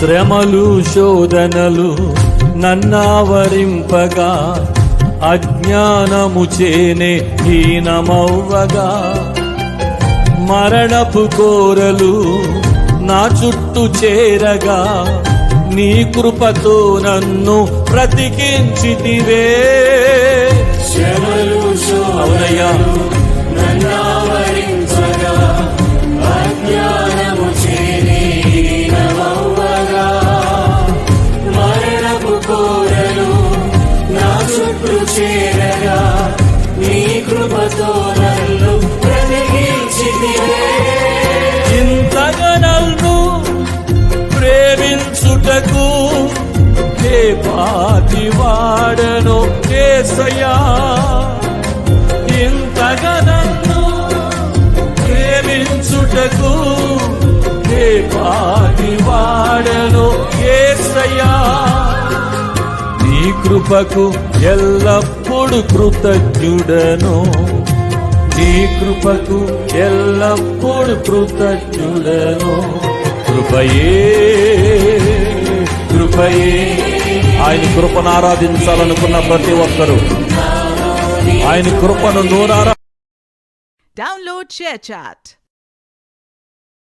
శ్రమలు శోధనలు నన్నావరింపగా, అజ్ఞానము చేనే హీనమవ్వగా, మరణపు కోరలు నా చుట్టూ చేరగా, నీ కృపతో నన్ను బ్రతికించితివే. శ్రమలు అవునయ్యా, నన్నావరించగా, అజ్ఞానము చేనే హీనమవ్వగా, మరణపు కోరలు నా చుట్టూ చేరగా, నీ కృపతో నన్ను బ్రతికించితివే. ఇంతగా నన్ను ప్రేమించుటకు ఏ పాటి వాడను యేసయ్యా, ఇంతగా నన్ను ప్రేమించుటకు ఏ పాటి వాడను యేసయ్యా, నీ కృపకు ఎల్లప్పుడు కృతజ్ఞుడను, నీ కృపకు ఎల్లప్పుడు కృతజ్ఞుడను. కృపయే కృపయే. ఆయన కృపను ఆరాధించాలనుకున్న ప్రతి ఒక్కరూ ఆయన కృపను నూరారా. Download ShareChat.